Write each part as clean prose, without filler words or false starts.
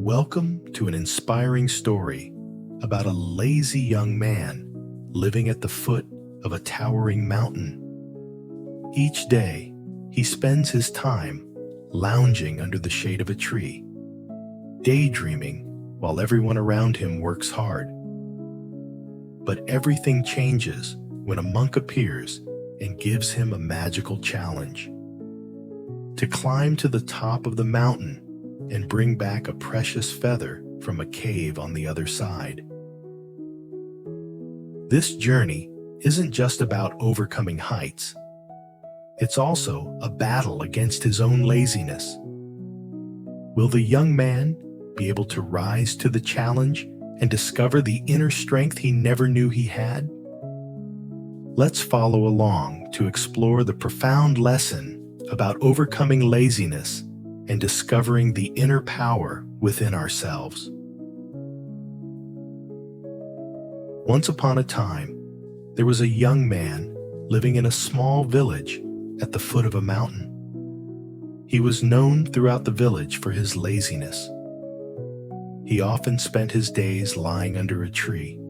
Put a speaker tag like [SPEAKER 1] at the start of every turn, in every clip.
[SPEAKER 1] Welcome to an inspiring story about a lazy young man living at the foot of a towering mountain. Each day, he spends his time lounging under the shade of a tree, daydreaming while everyone around him works hard. But everything changes when a monk appears and gives him a magical challenge: to climb to the top of the mountain and bring back a precious feather from a cave on the other side. This journey isn't just about overcoming heights. It's also a battle against his own laziness. Will the young man be able to rise to the challenge and discover the inner strength he never knew he had? Let's follow along to explore the profound lesson about overcoming laziness and discovering the inner power within ourselves. Once upon a time, there was a young man living in a small village at the foot of a mountain. He was known throughout the village for his laziness. He often spent his days lying under a tree,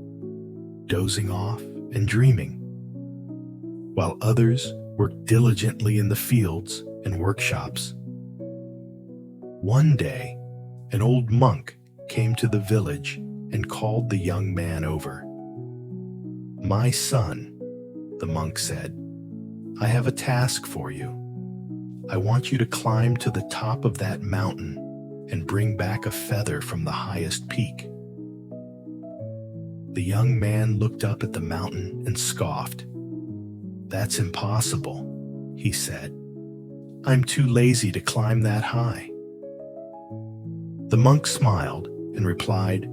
[SPEAKER 1] dozing off and dreaming, while others worked diligently in the fields and workshops. One day, an old monk came to the village and called the young man over. "My son," the monk said, "I have a task for you. I want you to climb to the top of that mountain and bring back a feather from the highest peak." The young man looked up at the mountain and scoffed. "That's impossible," he said. "I'm too lazy to climb that high." The monk smiled and replied,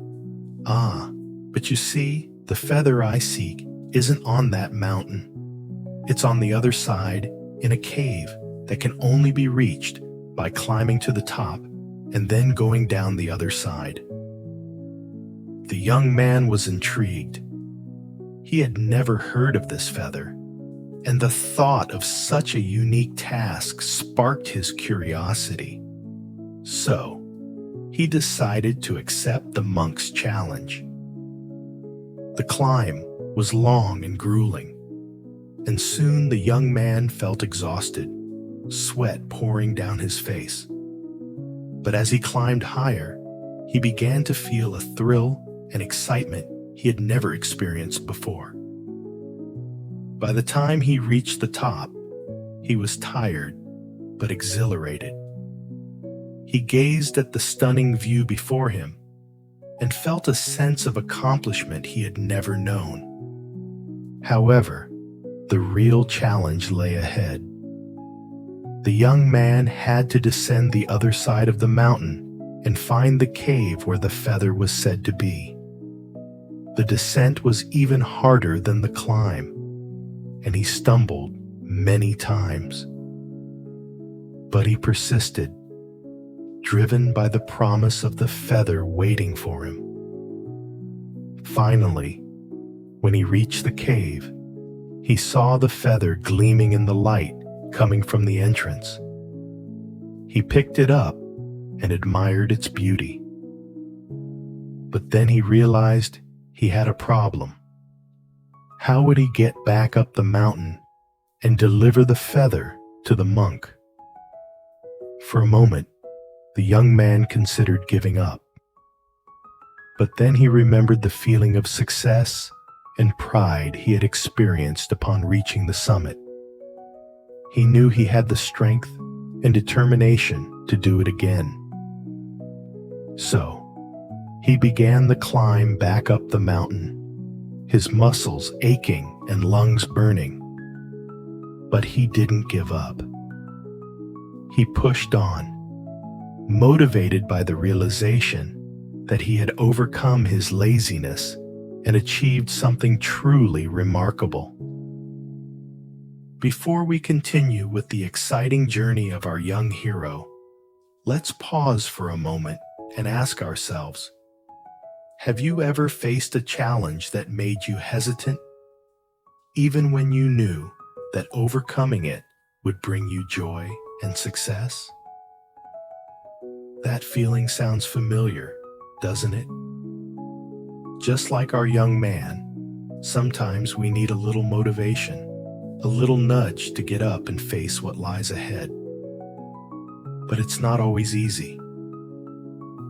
[SPEAKER 1] But you see, the feather I seek isn't on that mountain. It's on the other side in a cave that can only be reached by climbing to the top and then going down the other side." The young man was intrigued. He had never heard of this feather, and the thought of such a unique task sparked his curiosity. So, he decided to accept the monk's challenge. The climb was long and grueling, and soon the young man felt exhausted, sweat pouring down his face. But as he climbed higher, he began to feel a thrill and excitement he had never experienced before. By the time he reached the top, he was tired but exhilarated. He gazed at the stunning view before him and felt a sense of accomplishment he had never known. However, the real challenge lay ahead. The young man had to descend the other side of the mountain and find the cave where the feather was said to be. The descent was even harder than the climb, and he stumbled many times. But he persisted, driven by the promise of the feather waiting for him. Finally, when he reached the cave, he saw the feather gleaming in the light coming from the entrance. He picked it up and admired its beauty. But then he realized he had a problem. How would he get back up the mountain and deliver the feather to the monk? For a moment, the young man considered giving up. But then he remembered the feeling of success and pride he had experienced upon reaching the summit. He knew he had the strength and determination to do it again. So, he began the climb back up the mountain, his muscles aching and lungs burning. But he didn't give up. He pushed on, motivated by the realization that he had overcome his laziness and achieved something truly remarkable. Before we continue with the exciting journey of our young hero, let's pause for a moment and ask ourselves, have you ever faced a challenge that made you hesitant, even when you knew that overcoming it would bring you joy and success? That feeling sounds familiar, doesn't it? Just like our young man, sometimes we need a little motivation, a little nudge to get up and face what lies ahead. But it's not always easy.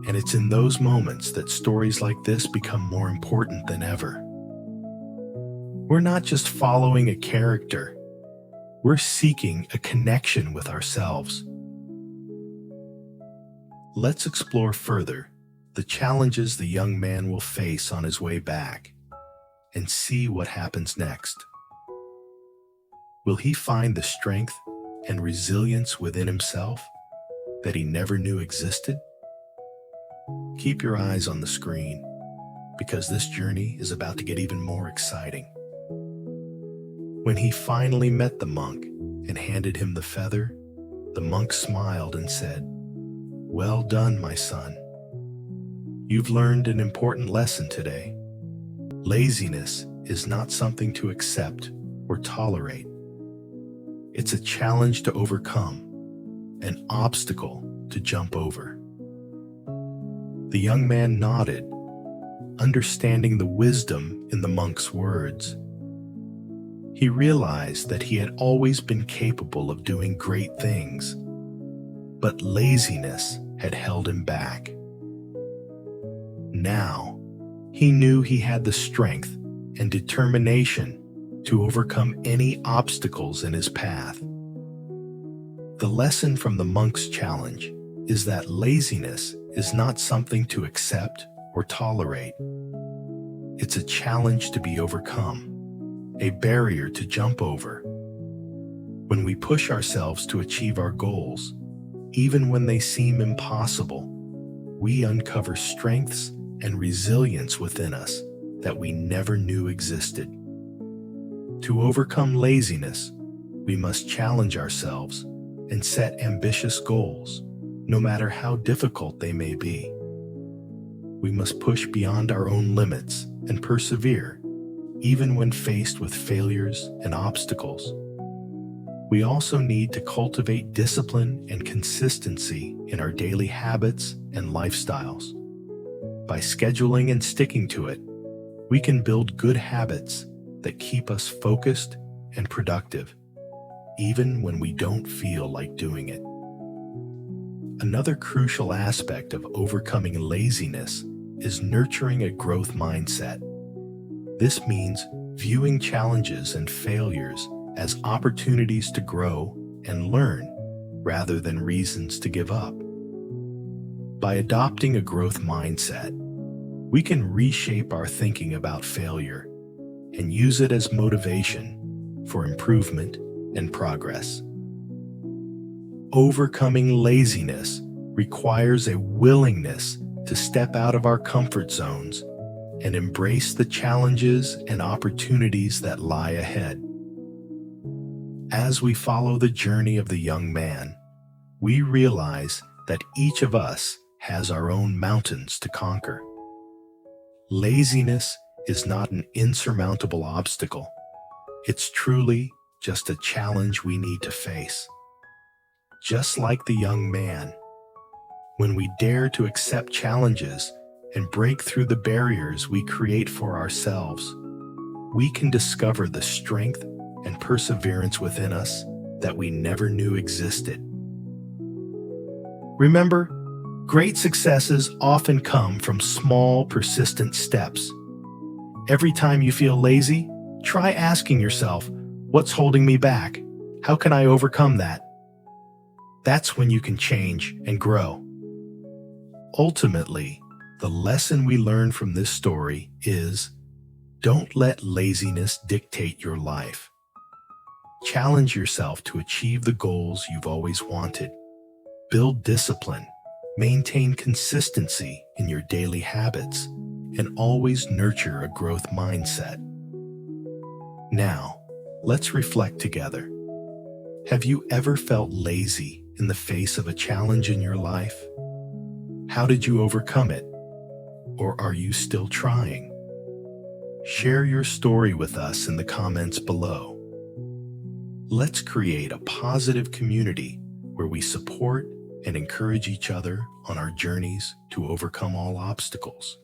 [SPEAKER 1] And it's in those moments that stories like this become more important than ever. We're not just following a character, we're seeking a connection with ourselves. Let's explore further the challenges the young man will face on his way back and see what happens next. Will he find the strength and resilience within himself that he never knew existed? Keep your eyes on the screen, because this journey is about to get even more exciting. When he finally met the monk and handed him the feather, the monk smiled and said, "Well done, my son. You've learned an important lesson today. Laziness is not something to accept or tolerate. It's a challenge to overcome, an obstacle to jump over." The young man nodded, understanding the wisdom in the monk's words. He realized that he had always been capable of doing great things, but laziness had held him back. Now, he knew he had the strength and determination to overcome any obstacles in his path. The lesson from the monk's challenge is that laziness is not something to accept or tolerate. It's a challenge to be overcome, a barrier to jump over. When we push ourselves to achieve our goals, even when they seem impossible, we uncover strengths and resilience within us that we never knew existed. To overcome laziness, we must challenge ourselves and set ambitious goals, no matter how difficult they may be. We must push beyond our own limits and persevere, even when faced with failures and obstacles. We also need to cultivate discipline and consistency in our daily habits and lifestyles. By scheduling and sticking to it, we can build good habits that keep us focused and productive, even when we don't feel like doing it. Another crucial aspect of overcoming laziness is nurturing a growth mindset. This means viewing challenges and failures as opportunities to grow and learn, rather than reasons to give up. By adopting a growth mindset, we can reshape our thinking about failure and use it as motivation for improvement and progress. Overcoming laziness requires a willingness to step out of our comfort zones and embrace the challenges and opportunities that lie ahead. As we follow the journey of the young man, we realize that each of us has our own mountains to conquer. Laziness is not an insurmountable obstacle. It's truly just a challenge we need to face. Just like the young man, when we dare to accept challenges and break through the barriers we create for ourselves, we can discover the strength and perseverance within us that we never knew existed. Remember, great successes often come from small, persistent steps. Every time you feel lazy, try asking yourself, what's holding me back? How can I overcome that? That's when you can change and grow. Ultimately, the lesson we learn from this story is, don't let laziness dictate your life. Challenge yourself to achieve the goals you've always wanted. Build discipline, maintain consistency in your daily habits, and always nurture a growth mindset. Now, let's reflect together. Have you ever felt lazy in the face of a challenge in your life? How did you overcome it? Or are you still trying? Share your story with us in the comments below. Let's create a positive community where we support and encourage each other on our journeys to overcome all obstacles.